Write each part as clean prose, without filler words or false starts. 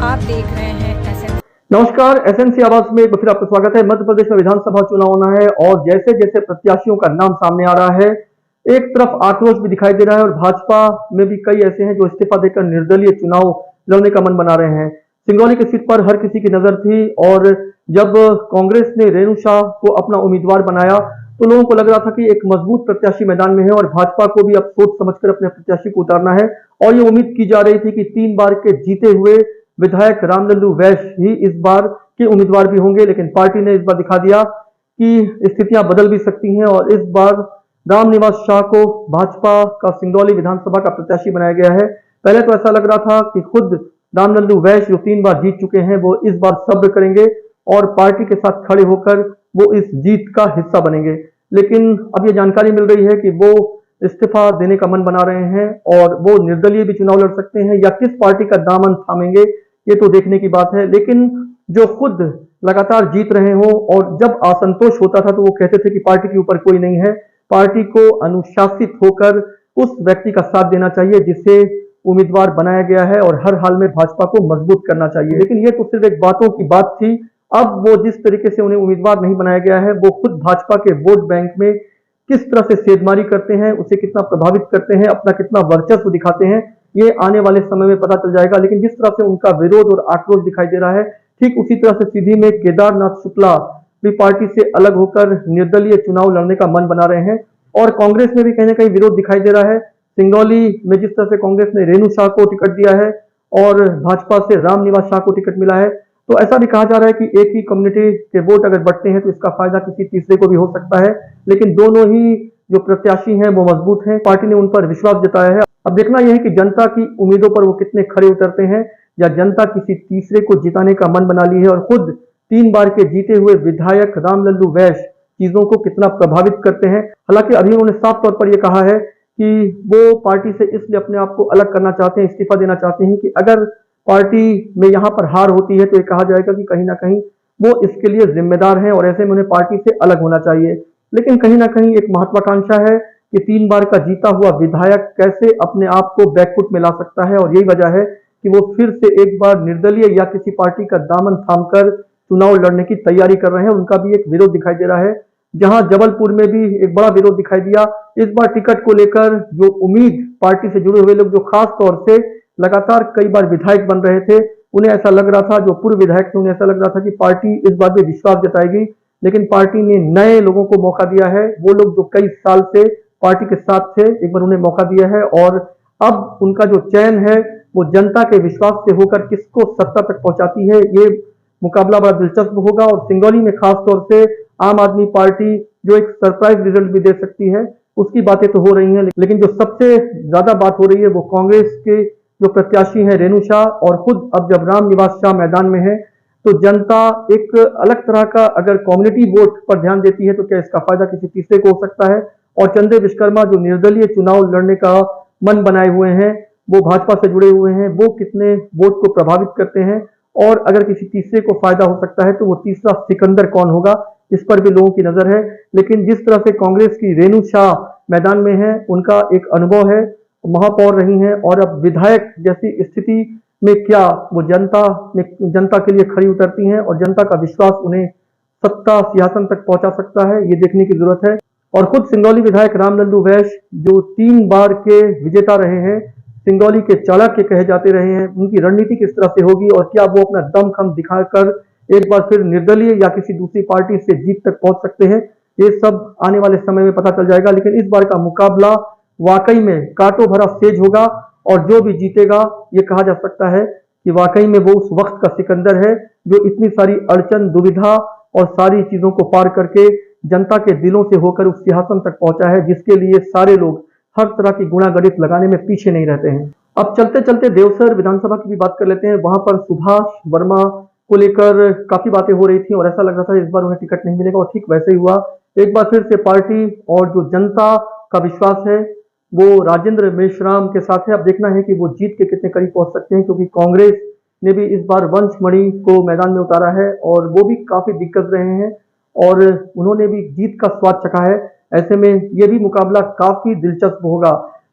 आप देख रहे हैं एसएन। नमस्कार, एसएनसी आवाज में एक बार फिर आपका स्वागत है। मध्य प्रदेश में विधानसभा चुनाव होना है और जैसे जैसे प्रत्याशियों का नाम सामने आ रहा है, एक तरफ आक्रोश भी दिखाई दे रहा है और भाजपा में भी कई ऐसे हैं जो इस्तीफा देकर निर्दलीय चुनाव लड़ने का मन बना रहे हैं। सिंगरौली की सीट पर हर किसी की नजर थी और जब कांग्रेस ने रेणु शाह को अपना उम्मीदवार बनाया तो लोगों को लग रहा था कि एक मजबूत प्रत्याशी मैदान में है और भाजपा को भी अब सोच समझकर अपने प्रत्याशी को उतारना है। और ये उम्मीद की जा रही थी कि 3 बार के जीते हुए विधायक रामलल्लू वैश्य ही इस बार के उम्मीदवार भी होंगे, लेकिन पार्टी ने इस बार दिखा दिया कि स्थितियां बदल भी सकती हैं और इस बार रामनिवास शाह को भाजपा का सिंगरौली विधानसभा का प्रत्याशी बनाया गया है। पहले तो ऐसा लग रहा था कि खुद रामलल्लू वैश्य जो 3 बार जीत चुके हैं वो इस बार सब्र करेंगे और पार्टी के साथ खड़े होकर वो इस जीत का हिस्सा बनेंगे, लेकिन अब ये जानकारी मिल रही है कि वो इस्तीफा देने का मन बना रहे हैं और वो निर्दलीय भी चुनाव लड़ सकते हैं या किस पार्टी का दामन थामेंगे ये तो देखने की बात है। लेकिन जो खुद लगातार जीत रहे हो और जब असंतोष होता था तो वो कहते थे कि पार्टी के ऊपर कोई नहीं है, पार्टी को अनुशासित होकर उस व्यक्ति का साथ देना चाहिए जिसे उम्मीदवार बनाया गया है और हर हाल में भाजपा को मजबूत करना चाहिए। लेकिन ये तो सिर्फ एक बातों की बात थी। अब वो जिस तरीके से उन्हें उम्मीदवार नहीं बनाया गया है वो खुद भाजपा के वोट बैंक में किस तरह से सेधमारी करते हैं, उसे कितना प्रभावित करते हैं, अपना कितना वर्चस्व दिखाते हैं, ये आने वाले समय में पता चल जाएगा। लेकिन जिस तरह से उनका विरोध और आक्रोश दिखाई दे रहा है, ठीक उसी तरह से सीधी में केदारनाथ शुक्ला भी पार्टी से अलग होकर निर्दलीय चुनाव लड़ने का मन बना रहे हैं और कांग्रेस में भी कहीं ना कहीं विरोध दिखाई दे रहा है। सिंगरौली में जिस तरह से कांग्रेस ने रेणु शाह को टिकट दिया है और भाजपा से रामनिवास शाह को टिकट मिला है, तो ऐसा भी कहा जा रहा है कि एक ही कम्युनिटी के वोट अगर बढ़ते हैं तो इसका फायदा किसी तीसरे को भी हो सकता है। लेकिन दोनों ही जो प्रत्याशी हैं वो मजबूत हैं, पार्टी ने उन पर विश्वास जताया है। अब देखना यह है कि जनता की उम्मीदों पर वो कितने खरे उतरते हैं या जनता किसी तीसरे को जिताने का मन बना ली है और खुद 3 बार के जीते हुए विधायक रामलल्लू वैश्य चीजों को कितना प्रभावित करते हैं। हालांकि अभी उन्होंने साफ तौर पर यह कहा है कि वो पार्टी से इसलिए अपने आप को अलग करना चाहते हैं, इस्तीफा देना चाहते हैं कि अगर पार्टी में यहाँ पर हार होती है तो ये कहा जाएगा कि कहीं ना कहीं वो इसके लिए जिम्मेदार हैं और ऐसे में उन्हें पार्टी से अलग होना चाहिए। लेकिन कहीं ना कहीं एक महत्वाकांक्षा है कि 3 बार का जीता हुआ विधायक कैसे अपने आप को बैकफुट में ला सकता है और यही वजह है कि वो फिर से एक बार निर्दलीय या किसी पार्टी का दामन थामकर चुनाव लड़ने की तैयारी कर रहे हैं। उनका भी एक विरोध दिखाई दे रहा है, जहां जबलपुर में भी एक बड़ा विरोध दिखाई दिया। इस बार टिकट को लेकर जो उम्मीद पार्टी से जुड़े हुए लोग जो खास तौर से लगातार कई बार विधायक बन रहे थे, उन्हें ऐसा लग रहा था, जो पूर्व विधायक थे उन्हें ऐसा लग रहा था कि पार्टी इस बार भी विश्वास जताएगी। लेकिन पार्टी ने नए लोगों को मौका दिया है, वो लोग जो कई साल से पार्टी के साथ थे, एक बार उन्हें मौका दिया है और अब उनका जो चयन है वो जनता के विश्वास से होकर किसको सत्ता तक पहुंचाती है, ये मुकाबला बड़ा दिलचस्प होगा। और सिंगरौली में खास तौर से आम आदमी पार्टी जो एक सरप्राइज रिजल्ट भी दे सकती है, उसकी बातें तो हो रही हैं, लेकिन जो सबसे ज्यादा बात हो रही है वो कांग्रेस के जो प्रत्याशी हैं रेणु शाह और खुद अब जब रामनिवास शाह मैदान में है तो जनता एक अलग तरह का अगर कम्युनिटी वोट पर ध्यान देती है तो क्या इसका फायदा किसी तीसरे को हो सकता है। और चंदे विश्वकर्मा जो निर्दलीय चुनाव लड़ने का मन बनाए हुए हैं, वो भाजपा से जुड़े हुए हैं, वो कितने वोट को प्रभावित करते हैं और अगर किसी तीसरे को फायदा हो सकता है तो वो तीसरा सिकंदर कौन होगा, इस पर भी लोगों की नजर है। लेकिन जिस तरह से कांग्रेस की रेणु शाह मैदान में है, उनका एक अनुभव है, महापौर रही हैं और अब विधायक जैसी स्थिति में क्या वो जनता के लिए खड़ी उतरती हैं और जनता का विश्वास उन्हें सत्ता सिंहासन तक पहुंचा सकता है, ये देखने की जरूरत है। और खुद सिंगरौली विधायक रामलल्लू वैश्य जो 3 बार के विजेता रहे हैं, सिंगरौली के चाणक्य कहे जाते रहे हैं, उनकी रणनीति किस तरह से होगी और क्या वो अपना दमखम दिखाकर एक बार फिर निर्दलीय या किसी दूसरी पार्टी से जीत तक पहुंच सकते हैं, ये सब आने वाले समय में पता चल जाएगा। लेकिन इस बार का मुकाबला वाकई में कांटों भरा सेज होगा और जो भी जीतेगा ये कहा जा सकता है कि वाकई में वो उस वक्त का सिकंदर है जो इतनी सारी अड़चन दुविधा और सारी चीजों को पार करके जनता के दिलों से होकर उस सिंहासन तक पहुंचा है, जिसके लिए सारे लोग हर तरह की गुणागणित लगाने में पीछे नहीं रहते हैं। अब चलते चलते देवसर विधानसभा की भी बात कर लेते हैं। वहां पर सुभाष वर्मा को लेकर काफी बातें हो रही थी और ऐसा लग रहा था इस बार उन्हें टिकट नहीं मिलेगा और ठीक वैसे ही हुआ। एक बार फिर से पार्टी और जो जनता का विश्वास है वो राजेंद्र मेश्राम के साथ है। अब देखना है कि वो जीत के कितने करीब पहुंच सकते हैं, क्योंकि कांग्रेस ने भी इस बार वंशमणि को मैदान में उतारा है और वो भी काफी दिग्गज रहे हैं और उन्होंने भी जीत का स्वाद चखा है। ऐसे में ये भी मुकाबला काफी दिलचस्प होगा।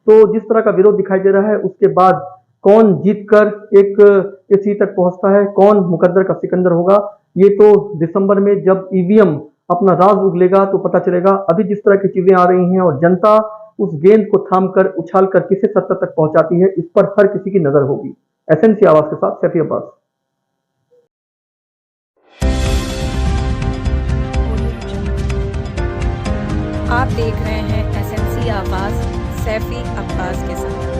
तो जिस तरह का विरोध दिखाई दे रहा है उसके बाद कौन जीतकर एक इस सीट तक पहुंचता है, कौन मुकद्दर का सिकंदर होगा, ये तो दिसंबर में जब ईवीएम अपना राज उगलेगा तो पता चलेगा। अभी जिस तरह की चीजें आ रही हैं और जनता उस गेंद को थामकर उछालकर किसे सत्ता तक पहुंचाती है, इस पर हर किसी की नजर होगी। एसएनसी आवाज के साथ सैफी अब्बास। आप देख रहे हैं एसएनसी आवाज सैफी अब्बास के साथ।